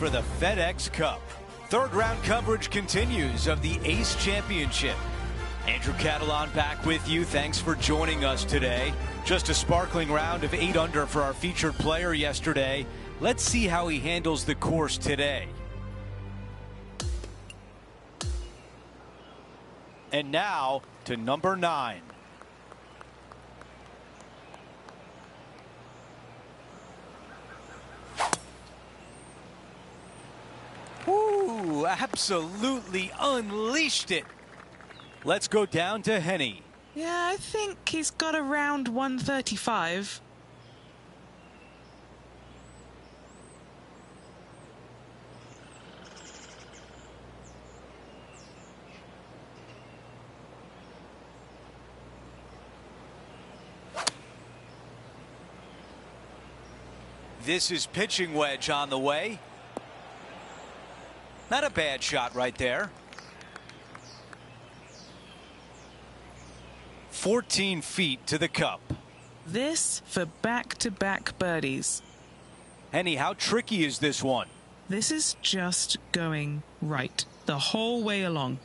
for the FedEx Cup. Third round coverage continues of the Ace Championship. Andrew Catalan back with you. Thanks for joining us today. Just a sparkling round of 8 under for our featured player yesterday. Let's see how he handles the course today. And now to number 9. Ooh, absolutely unleashed it. Let's go down to Henny. Yeah, I think he's got around 135. This is pitching wedge on the way. Not a bad shot right there. 14 feet to the cup. This for back-to-back birdies. Henny, how tricky is this one? This is just going right the whole way along.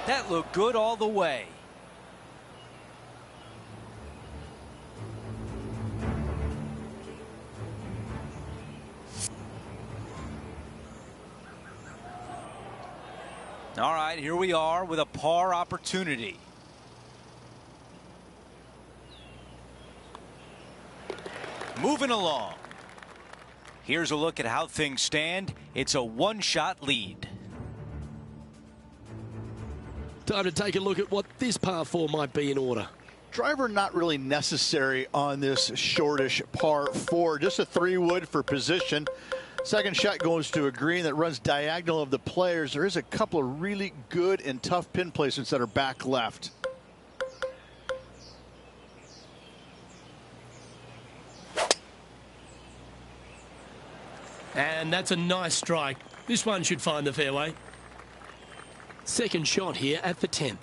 That looked good all the way. All right, here we are with a par opportunity. Moving along. Here's a look at how things stand. It's a one-shot lead. Time to take a look at what this par 4 might be in order. Driver not really necessary on this shortish par 4. Just a 3-wood for position. Second shot goes to a green that runs diagonal of the players. There is a couple of really good and tough pin placements that are back left. And that's a nice strike. This one should find the fairway. Second shot here at the 10th.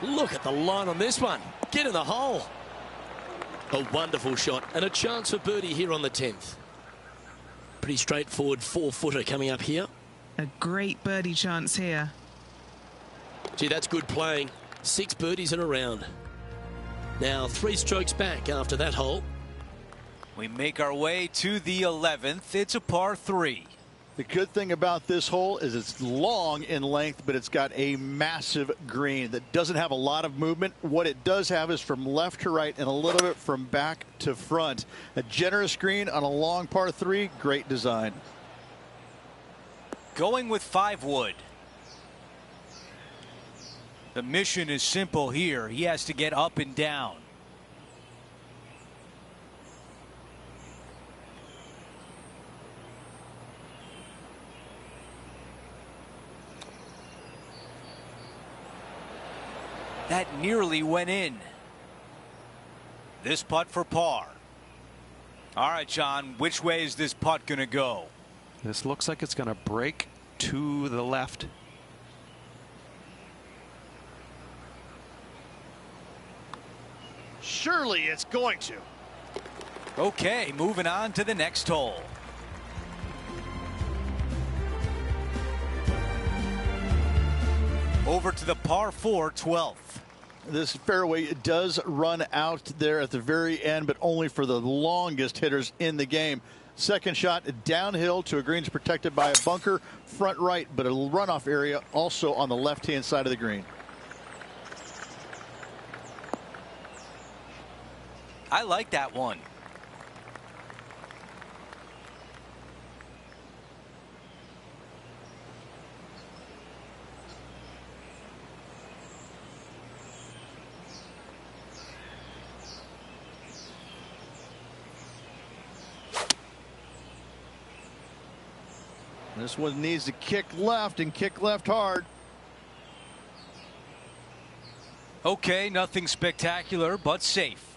Look at the line on this one. Get in the hole. A wonderful shot and a chance for birdie here on the 10th. Pretty straightforward 4-footer coming up here. A great birdie chance here. Gee, that's good playing. 6 birdies in a round. Now 3 strokes back after that hole. We make our way to the 11th. It's a par 3. The good thing about this hole is it's long in length, but it's got a massive green that doesn't have a lot of movement. What it does have is from left to right and a little bit from back to front. A generous green on a long par 3. Great design. Going with 5-wood. The mission is simple here. He has to get up and down. That nearly went in. This putt for par. All right, John, which way is this putt going to go? This looks like it's going to break to the left. Surely it's going to. Okay, moving on to the next hole. Over to the par 4 12th. This fairway does run out there at the very end, but only for the longest hitters in the game. Second shot downhill to a green protected by a bunker, front right, but a runoff area also on the left-hand side of the green. I like that one. This one needs to kick left and kick left hard. Okay, nothing spectacular, but safe.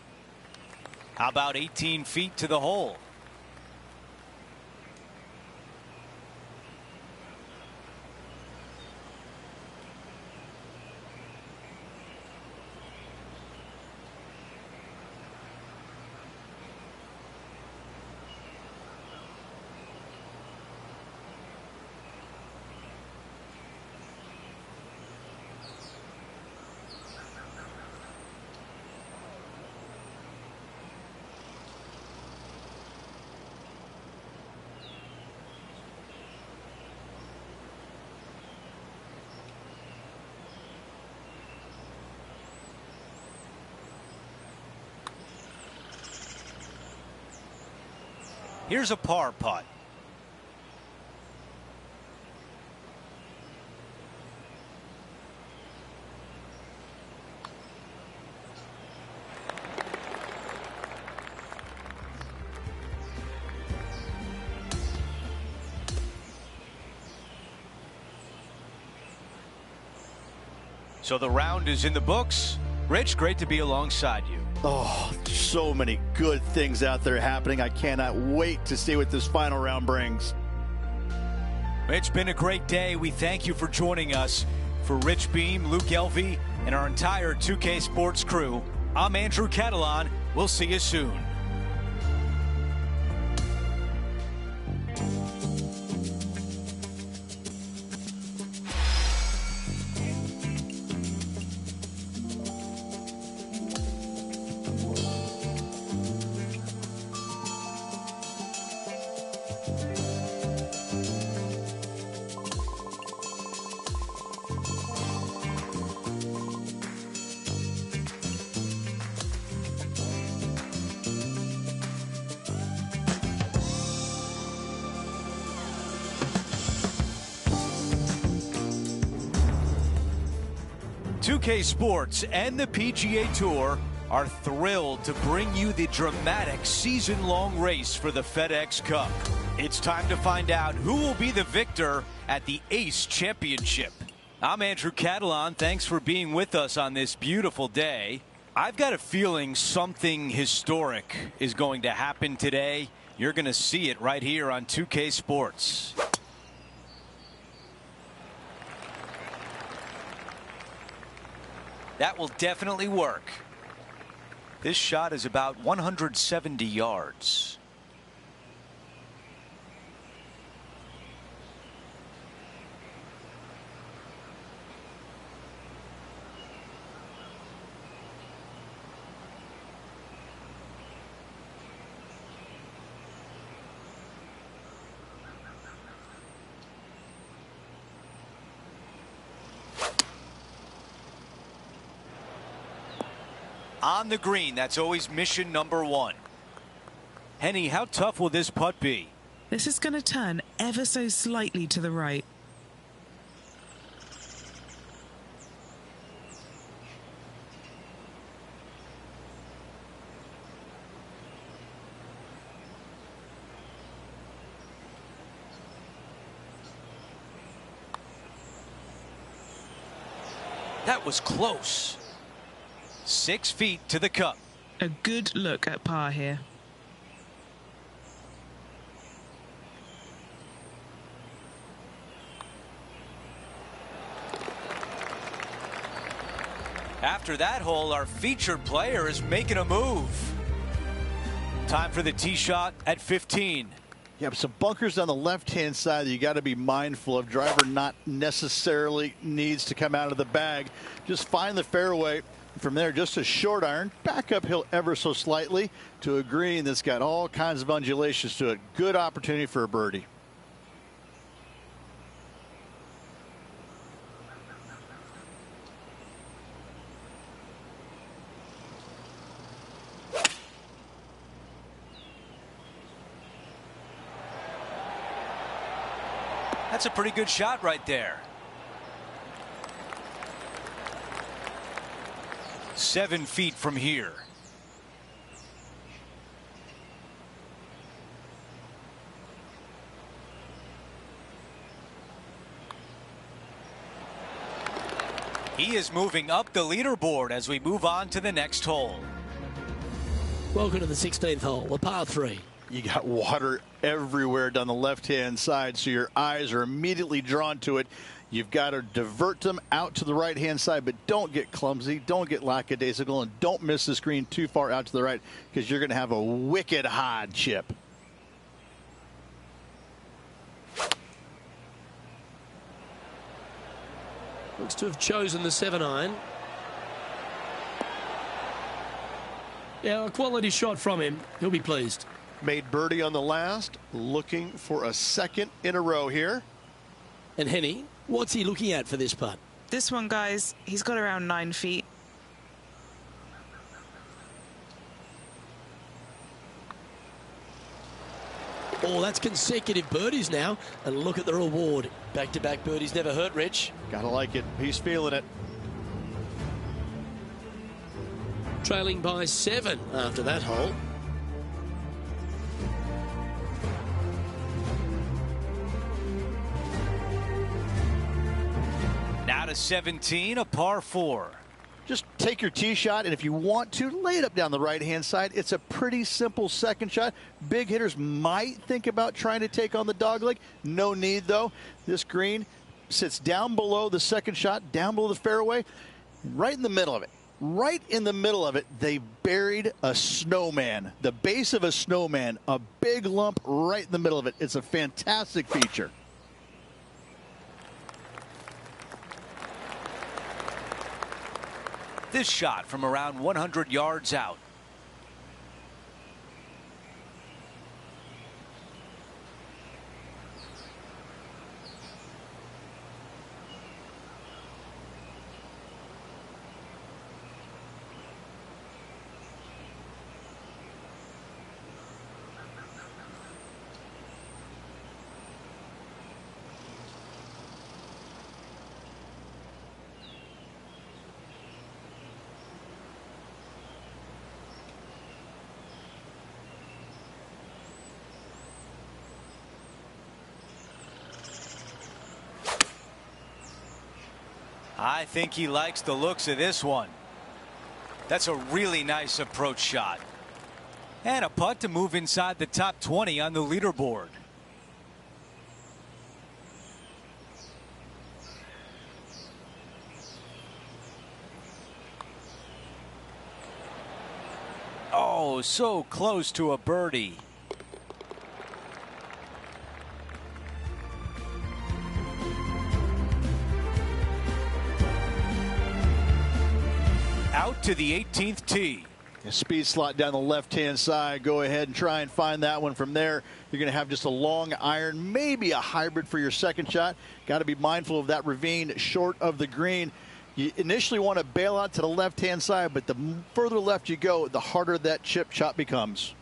How about 18 feet to the hole? Here's a par putt. So the round is in the books. Rich, great to be alongside you. Oh, so many good things out there happening. I cannot wait to see what this final round brings. It's been a great day. We thank you for joining us. For Rich Beam, Luke Elvey, and our entire 2K Sports crew, I'm Andrew Catalon. We'll see you soon. .2K Sports and the PGA Tour are thrilled to bring you the dramatic season-long race for the FedEx Cup. It's time to find out who will be the victor at the Ace Championship. I'm Andrew Catalon. Thanks for being with us on this beautiful day. I've got a feeling something historic is going to happen today. You're going to see it right here on 2K Sports. That will definitely work. This shot is about 170 yards. On the green, that's always mission number one. Henny, how tough will this putt be? This is going to turn ever so slightly to the right. That was close. 6 feet to the cup. A good look at par here. After that hole, our featured player is making a move. Time for the tee shot at 15. Yeah, some bunkers on the left-hand side that you got to be mindful of. Driver not necessarily needs to come out of the bag. Just find the fairway. From there, just a short iron, back uphill ever so slightly to a green that's got all kinds of undulations to it. Good opportunity for a birdie. That's a pretty good shot right there. 7 feet from here. He is moving up the leaderboard as we move on to the next hole. Welcome to the 16th hole, a par 3. You got water everywhere down the left-hand side, so your eyes are immediately drawn to it. You've got to divert them out to the right-hand side, but don't get clumsy, don't get lackadaisical, and don't miss the screen too far out to the right, because you're going to have a wicked hard chip. Looks to have chosen the 7-iron. Yeah, a quality shot from him. He'll be pleased. Made birdie on the last, looking for a second in a row here. And Henny, what's he looking at for this putt? This one, guys, he's got around 9 feet. Oh, that's consecutive birdies now. And look at the reward. Back-to-back birdies never hurt, Rich. Gotta like it. He's feeling it. Trailing by 7 after that hole. Now to 17, a par 4. Just take your tee shot, and if you want to, lay it up down the right-hand side. It's a pretty simple second shot. Big hitters might think about trying to take on the dogleg. No need, though. This green sits down below the second shot, down below the fairway, right in the middle of it. Right in the middle of it, they buried a snowman, the base of a snowman, a big lump right in the middle of it. It's a fantastic feature. This shot from around 100 yards out. I think he likes the looks of this one. That's a really nice approach shot. And a putt to move inside the top 20 on the leaderboard. Oh, so close to a birdie. Out to the 18th tee. A speed slot down the left-hand side. Go ahead and try and find that one from there. You're going to have just a long iron, maybe a hybrid for your second shot. Got to be mindful of that ravine short of the green. You initially want to bail out to the left-hand side, but the further left you go, the harder that chip shot becomes.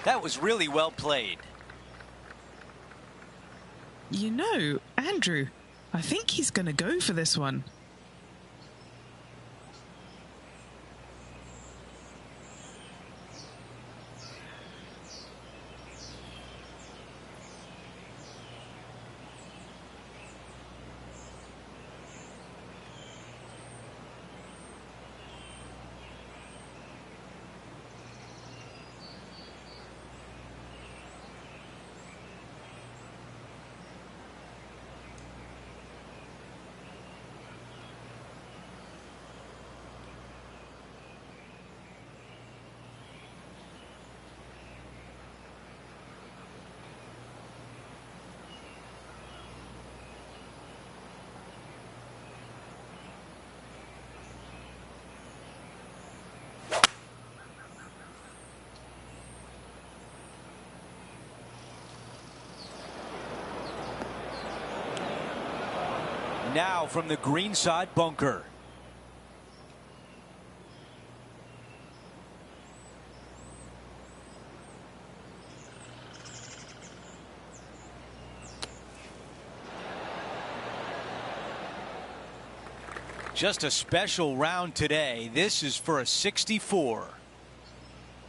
That was really well played. You know, Andrew, I think he's going to go for this one. Now from the green side bunker. Just a special round today. This is for a 64.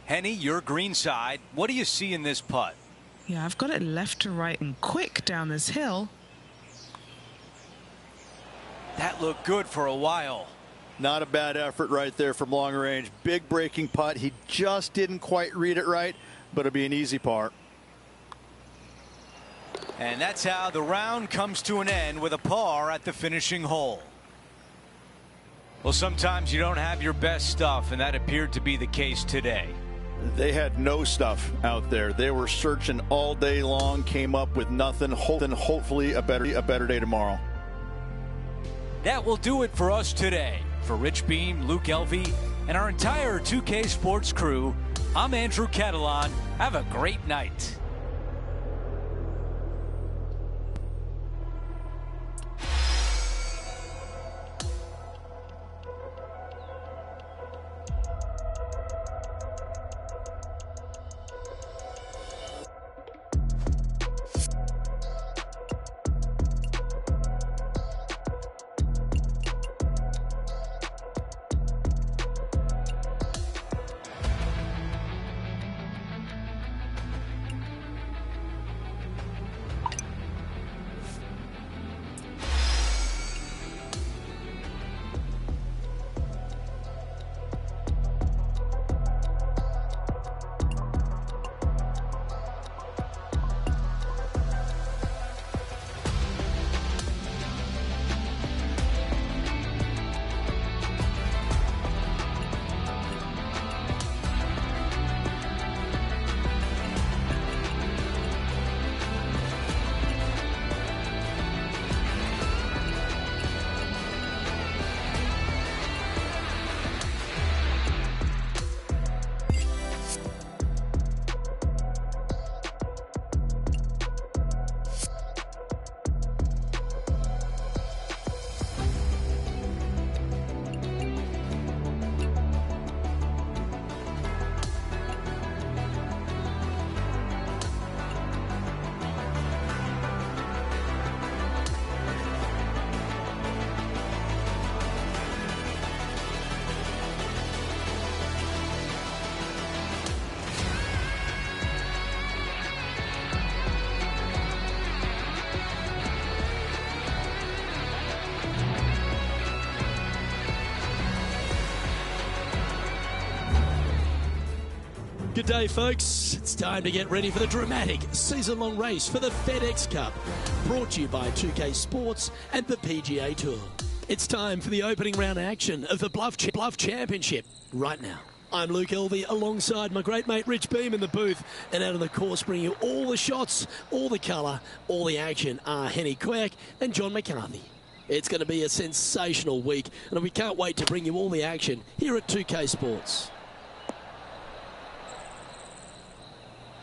Henny, your green side. What do you see in this putt? Yeah, I've got it left to right and quick down this hill. That looked good for a while. Not a bad effort right there from long range. Big breaking putt. He just didn't quite read it right, but it'll be an easy par. And that's how the round comes to an end, with a par at the finishing hole. Well, sometimes you don't have your best stuff, and that appeared to be the case today. They had no stuff out there. They were searching all day long, came up with nothing. Hopefully a better day tomorrow. That will do it for us today. For Rich Beam, Luke Elvey, and our entire 2K Sports crew, I'm Andrew Catalon. Have a great night. Good day, folks. It's time to get ready for the dramatic season-long race for the FedEx Cup, brought to you by 2K Sports and the PGA Tour. It's time for the opening round action of the Bluff Championship right now. I'm Luke Elvey alongside my great mate Rich Beam in the booth, and out on the course bringing you all the shots, all the colour, all the action are Henny Quirk and John McCarthy. It's going to be a sensational week, and we can't wait to bring you all the action here at 2K Sports.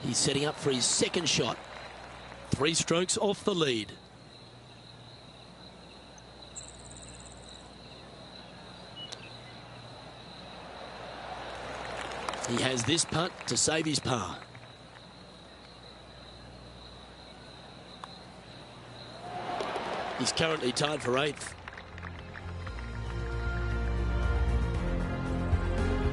He's setting up for his second shot. 3 strokes off the lead. He has this putt to save his par. He's currently tied for 8th.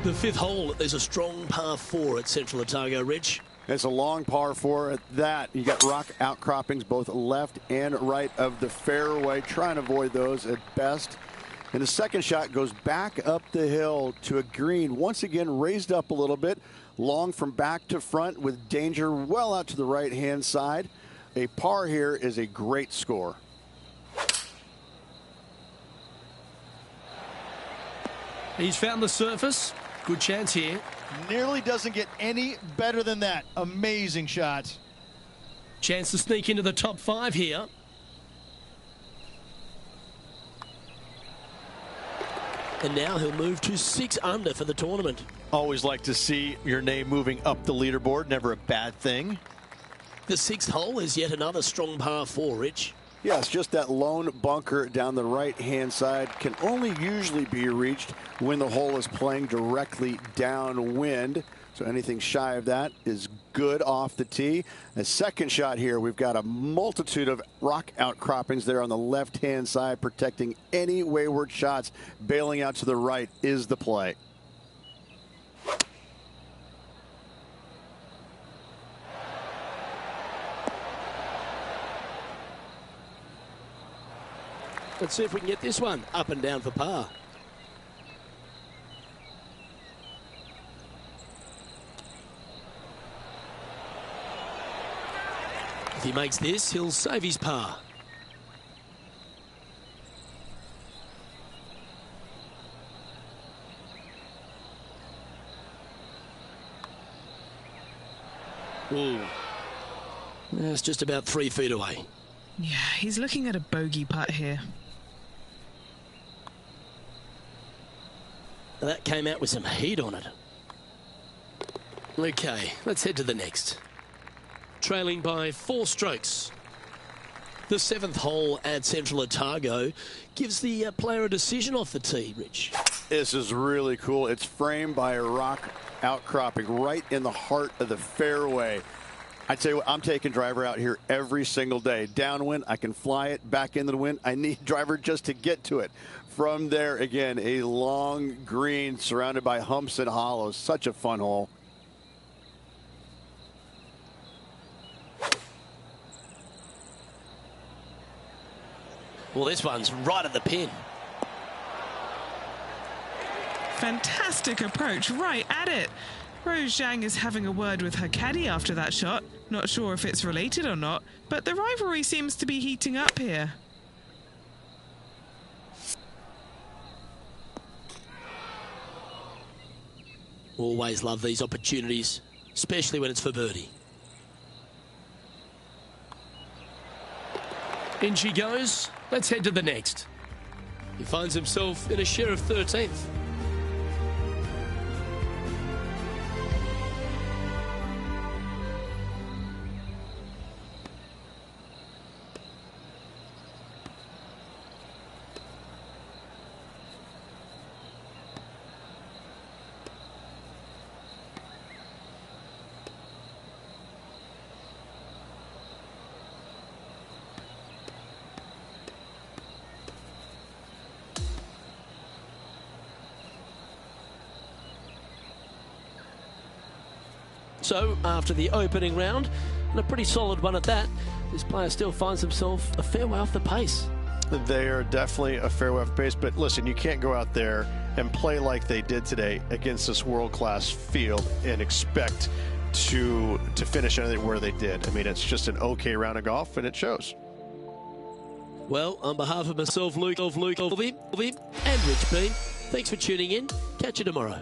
The 5th hole, there's a strong par 4 at Central Otago, Rich. It's a long par 4 at that. You got rock outcroppings both left and right of the fairway. Try and avoid those at best. And the second shot goes back up the hill to a green. Once again, raised up a little bit. Long from back to front with danger well out to the right-hand side. A par here is a great score. He's found the surface. Good chance here. Nearly doesn't get any better than that. Amazing shot. Chance to sneak into the top 5 here. And now he'll move to 6 under for the tournament. Always like to see your name moving up the leaderboard. Never a bad thing. The 6th hole is yet another strong par 4, Rich. Yes, just that lone bunker down the right-hand side can only usually be reached when the hole is playing directly downwind. So anything shy of that is good off the tee. The second shot here, we've got a multitude of rock outcroppings there on the left-hand side, protecting any wayward shots. Bailing out to the right is the play. Let's see if we can get this one up and down for par. If he makes this, he'll save his par. Ooh. That's just about 3 feet away. Yeah, he's looking at a bogey putt here. That came out with some heat on it. Okay, let's head to the next. Trailing by 4 strokes. The 7th hole at Central Otago gives the player a decision off the tee, Rich. This is really cool. It's framed by a rock outcropping right in the heart of the fairway. I tell you what, I'm taking driver out here every single day. Downwind, I can fly it back into the wind. I need driver just to get to it. From there, again, a long green surrounded by humps and hollows. Such a fun hole. Well, this one's right at the pin. Fantastic approach, right at it. Rose Zhang is having a word with her caddy after that shot. Not sure if it's related or not, but the rivalry seems to be heating up here. Always love these opportunities, especially when it's for birdie. In she goes. Let's head to the next. He finds himself in a share of 13th. So, after the opening round, and a pretty solid one at that, this player still finds himself a fair way off the pace. They are definitely a fair way off pace, but listen, you can't go out there and play like they did today against this world-class field and expect to finish anything where they did. I mean, it's just an okay round of golf, and it shows. Well, on behalf of myself, Luke, and Rich Beam, thanks for tuning in. Catch you tomorrow.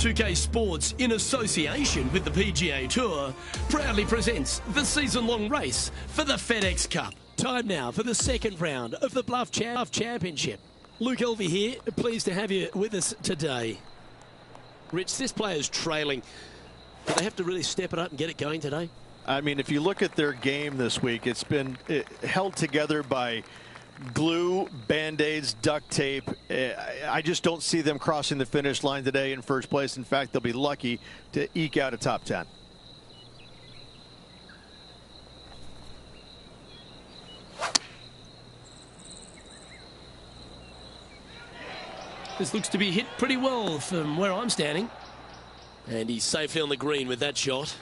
UK Sports, in association with the PGA Tour, proudly presents the season-long race for the FedEx Cup. Time now for the second round of the Bluff Championship. Luke Elvey here, pleased to have you with us today. Rich, this player's trailing. Do they have to really step it up and get it going today? I mean, if you look at their game this week, it's been held together by glue, Band-Aids, duct tape. I just don't see them crossing the finish line today in first place. In fact, they'll be lucky to eke out a top 10. This looks to be hit pretty well from where I'm standing. And he's safely on the green with that shot.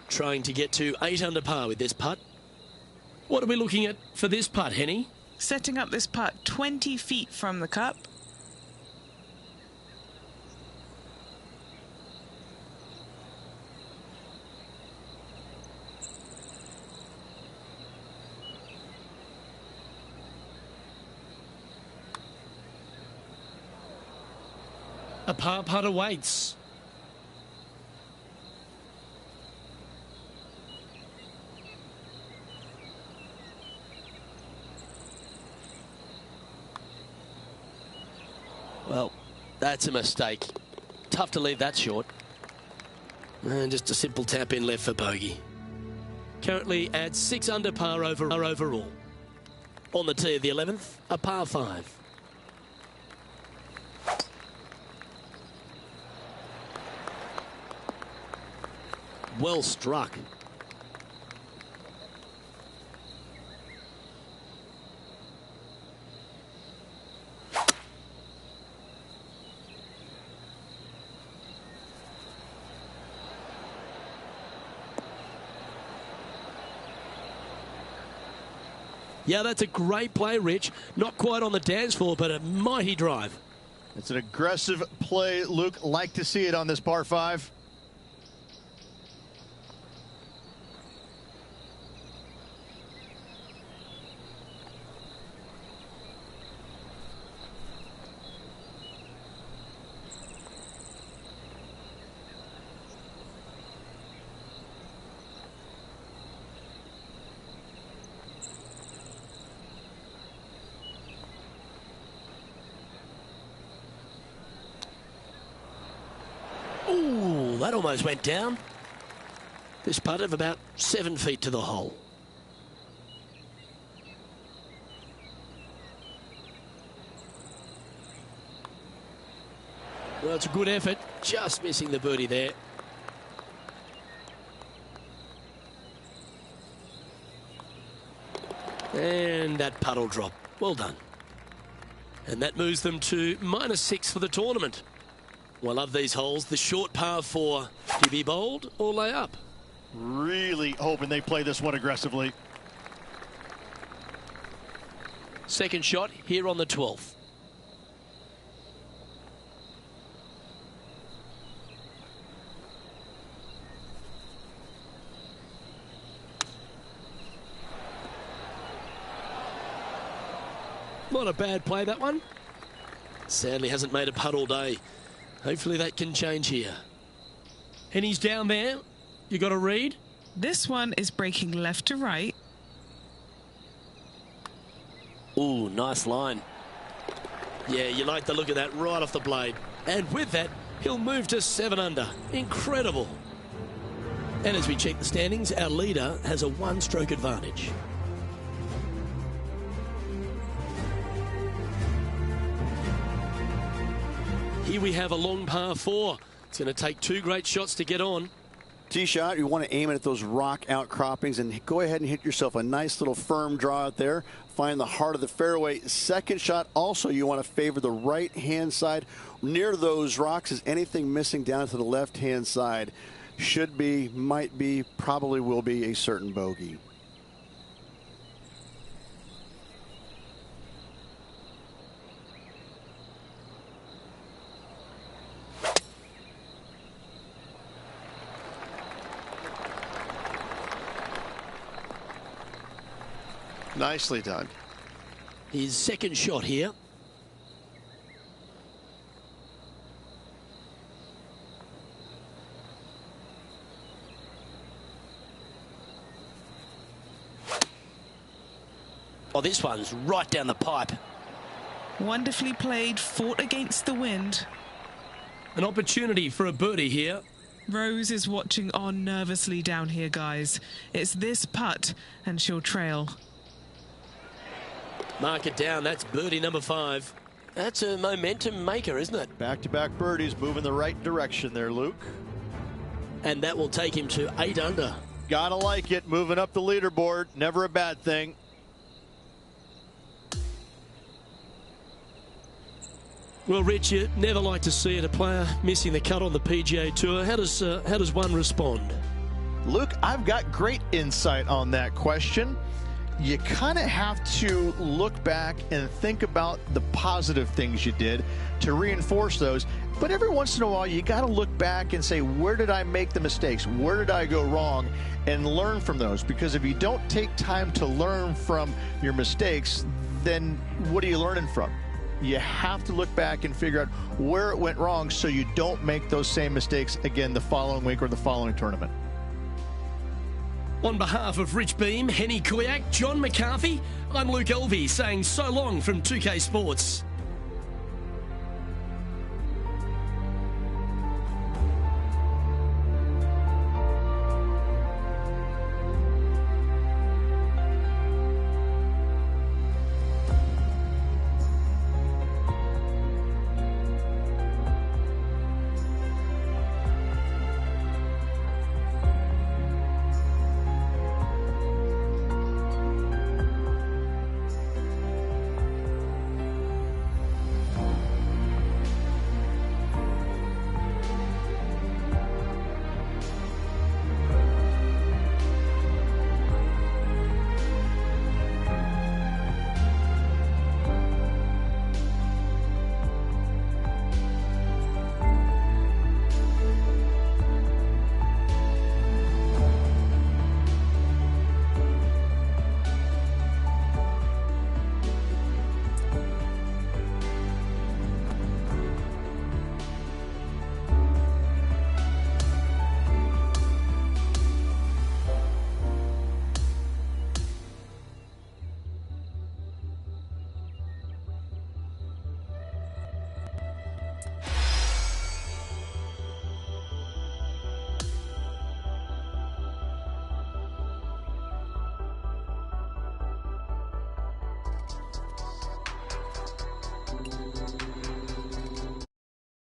Trying to get to 8 under par with this putt. What are we looking at for this putt, Henny? Setting up this putt 20 feet from the cup. A par putt awaits. Well, that's a mistake. Tough to leave that short. And just a simple tap in left for bogey. Currently at 6 under par overall. On the tee of the 11th, a par 5. Well struck. Yeah, that's a great play, Rich. Not quite on the dance floor, but a mighty drive. It's an aggressive play, Luke. Like to see it on this par 5. Ooh, that almost went down. This putt of about 7 feet to the hole. Well, it's a good effort. Just missing the birdie there. And that putt will drop. Well done. And that moves them to -6 for the tournament. Well, I love these holes. The short par 4. Do you be bold or lay up? Really hoping they play this one aggressively. Second shot here on the 12th. Not a bad play, that one. Sadly hasn't made a putt all day. Hopefully that can change here. And he's down there. You got a read? This one is breaking left to right. Ooh, nice line. Yeah, you like the look of that right off the blade. And with that, he'll move to 7 under. Incredible. And as we check the standings, our leader has a 1-stroke advantage. Here we have a long par 4. It's going to take 2 great shots to get on. Tee shot, you want to aim it at those rock outcroppings and go ahead and hit yourself a nice little firm draw out there. Find the heart of the fairway. Second shot, also you want to favor the right-hand side. Near those rocks is anything missing down to the left-hand side. Should be, might be, probably will be a certain bogey. Nicely done. His second shot here. Oh, this one's right down the pipe. Wonderfully played, fought against the wind. An opportunity for a birdie here. Rose is watching on nervously down here, guys. It's this putt, and she'll trail. Mark it down. That's birdie number 5. That's a momentum maker, isn't it? Back-to-back birdies, moving the right direction there, Luke. And that will take him to 8 under. Gotta like it, moving up the leaderboard. Never a bad thing. Well, Rich, you never like to see it, a player missing the cut on the PGA Tour. How does one respond? Luke, I've got great insight on that question. You kind of have to look back and think about the positive things you did to reinforce those. But every once in a while, you got to look back and say, where did I make the mistakes? Where did I go wrong? And learn from those. Because if you don't take time to learn from your mistakes, then what are you learning from? You have to look back and figure out where it went wrong so you don't make those same mistakes again the following week or the following tournament. On behalf of Rich Beam, Henny Kuyak, John McCarthy, I'm Luke Elvey saying so long from 2K Sports.